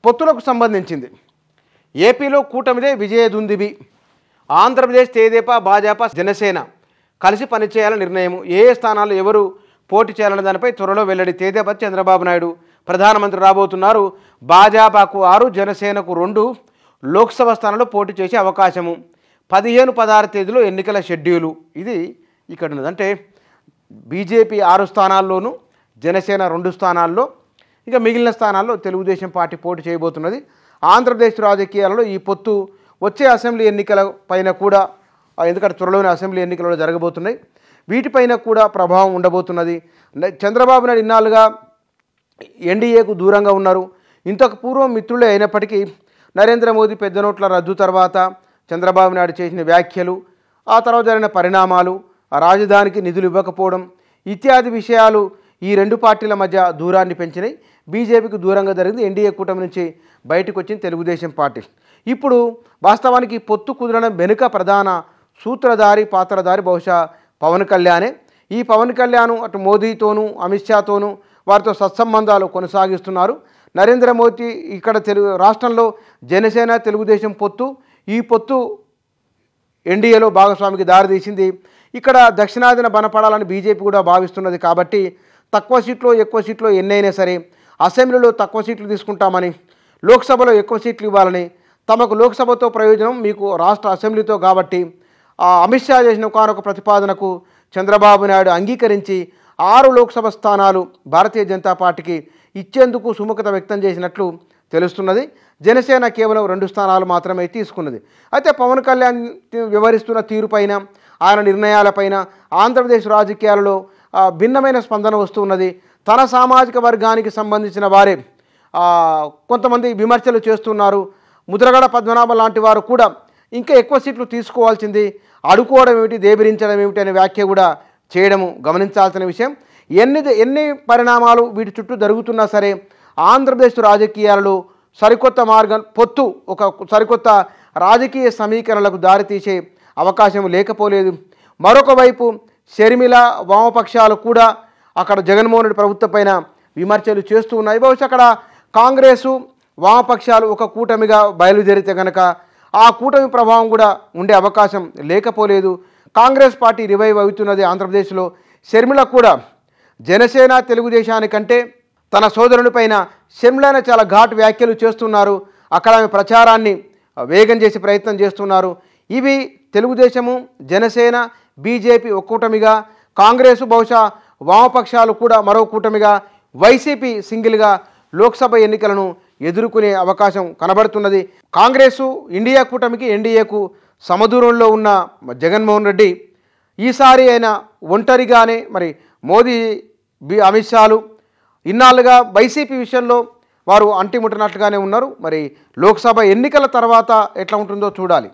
పొత్తులకు సంబంధించింది. ఏపీలో కూటమిదే విజయదుందుబి. ఆంధ్రప్రదేశ్ తెదేపా, భాజపా, జనసేన కలిసి పనిచేయాలని నిర్ణయం. ఏ స్థానాల్లో ఎవరు పోటీ చేయాలన్న దానిపై త్వరలో వెల్లడి. తెదేపా చంద్రబాబు నాయుడు ప్రధానమంత్రి రాబోతున్నారు. భాజపాకు 6, జనసేనకు 2 లోక్సభ స్థానాల్లో పోటీ చేసే అవకాశము. 15, 16 తేదీలో ఎన్నికల షెడ్యూలు. ఇది ఇక్కడ ఉన్నది. అంటే బీజేపీ 6 స్థానాల్లోనూ, జనసేన 2 స్థానాల్లో, ఇక మిగిలిన స్థానాల్లో తెలుగుదేశం పార్టీ పోటీ చేయబోతున్నది. ఆంధ్రప్రదేశ్ రాజకీయాలలో ఈ పొత్తు వచ్చే అసెంబ్లీ ఎన్నికల పైన కూడా, ఎందుకంటే త్వరలోనే అసెంబ్లీ ఎన్నికలు జరగబోతున్నాయి, వీటిపైన కూడా ప్రభావం ఉండబోతున్నది. చంద్రబాబు నాయుడు ఇన్నాళ్ళుగా ఎన్డీఏకు దూరంగా ఉన్నారు. ఇంతకు పూర్వం మిత్రులే అయినప్పటికీ నరేంద్ర మోదీ పెద్ద నోట్ల రద్దు తర్వాత చంద్రబాబు నాయుడు చేసిన వ్యాఖ్యలు, ఆ తర్వాత జరిగిన పరిణామాలు, రాజధానికి నిధులు ఇవ్వకపోవడం ఇత్యాది విషయాలు ఈ 2 పార్టీల మధ్య దూరాన్ని పెంచినాయి. బీజేపీకి దూరంగా జరిగింది. ఎన్డీఏ కూటమి నుంచి బయటకు వచ్చింది తెలుగుదేశం పార్టీ. ఇప్పుడు వాస్తవానికి పొత్తు కుదరడం వెనుక ప్రధాన సూత్రధారి, పాత్రధారి బహుశా పవన్ కళ్యాణే. ఈ పవన్ కళ్యాణ్ అటు మోదీతోనూ, అమిత్ షాతోనూ వారితో సత్సంబంధాలు కొనసాగిస్తున్నారు. నరేంద్ర మోదీ ఇక్కడ రాష్ట్రంలో జనసేన, తెలుగుదేశం పొత్తు, ఈ పొత్తు ఎన్డీఏలో భాగస్వామికి దారితీసింది. ఇక్కడ దక్షిణాదిన బలపడాలని బీజేపీ కూడా భావిస్తున్నది. కాబట్టి తక్కువ సీట్లో ఎక్కువ సీట్లో ఎన్నైనా సరే అసెంబ్లీలో తక్కువ సీట్లు తీసుకుంటామని, లోక్సభలో ఎక్కువ సీట్లు ఇవ్వాలని, తమకు లోక్సభతో ప్రయోజనం మీకు రాష్ట్ర అసెంబ్లీతో కాబట్టి అమిత్ షా చేసిన ఒకనొక ప్రతిపాదనకు చంద్రబాబు నాయుడు అంగీకరించి 6 లోక్సభ స్థానాలు భారతీయ జనతా పార్టీకి ఇచ్చేందుకు సుముఖత వ్యక్తం చేసినట్లు తెలుస్తున్నది. జనసేన కేవలం 2 స్థానాలు మాత్రమే తీసుకున్నది. అయితే పవన్ కళ్యాణ్ వ్యవహరిస్తున్న తీరుపైన, ఆయన నిర్ణయాలపైన ఆంధ్రప్రదేశ్ రాజకీయాలలో భిన్నమైన స్పందన వస్తున్నది. తన సామాజిక వర్గానికి సంబంధించిన వారే కొంతమంది విమర్శలు చేస్తున్నారు. ముద్రగడ పద్మనాభం లాంటి వారు కూడా ఇంకా ఎక్కువ సీట్లు తీసుకోవాల్సింది, అడుకోవడం ఏమిటి, దేబిరించడం ఏమిటి అనే వ్యాఖ్య కూడా చేయడము గమనించాల్సిన విషయం. ఎన్ని పరిణామాలు వీటి చుట్టూ జరుగుతున్నా సరే ఆంధ్రప్రదేశ్ రాజకీయాలలో సరికొత్త మార్గం, పొత్తు ఒక సరికొత్త రాజకీయ సమీకరణలకు దారితీసే అవకాశం లేకపోలేదు. మరొక వైపు షర్మిల, వామపక్షాలు కూడా అక్కడ జగన్మోహన్ రెడ్డి ప్రభుత్వం పైన విమర్శలు చేస్తూ ఉన్నాయి. బహుశా అక్కడ కాంగ్రెసు, వామపక్షాలు ఒక కూటమిగా బయలుదేరితే కనుక ఆ కూటమి ప్రభావం కూడా ఉండే అవకాశం లేకపోలేదు. కాంగ్రెస్ పార్టీ రివైవ్ అవుతున్నది ఆంధ్రప్రదేశ్లో. షర్మిల కూడా జనసేన, తెలుగుదేశానికంటే తన సోదరుని పైన షర్మిల చాలా ఘాటు వ్యాఖ్యలు చేస్తున్నారు. అక్కడ ఆమె ప్రచారాన్ని వేగం చేసే ప్రయత్నం చేస్తున్నారు. ఇవి తెలుగుదేశము, జనసేన, బీజేపీ ఒక కూటమిగా, కాంగ్రెసు బహుశా వామపక్షాలు కూడా మరో కూటమిగా, వైసీపీ సింగిల్గా లోక్సభ ఎన్నికలను ఎదుర్కొనే అవకాశం కనబడుతున్నది. కాంగ్రెసు ఇండియా కూటమికి, ఎన్డీఏకు సమదూరంలో ఉన్న జగన్మోహన్ రెడ్డి ఈసారి అయినా ఒంటరిగానే మరి మోదీ, అమిత్ షాలు ఇన్నాళ్ళుగా వైసీపీ విషయంలో వారు అంటిముట్టనట్లుగానే ఉన్నారు. మరి లోక్సభ ఎన్నికల తర్వాత ఎట్లా ఉంటుందో చూడాలి.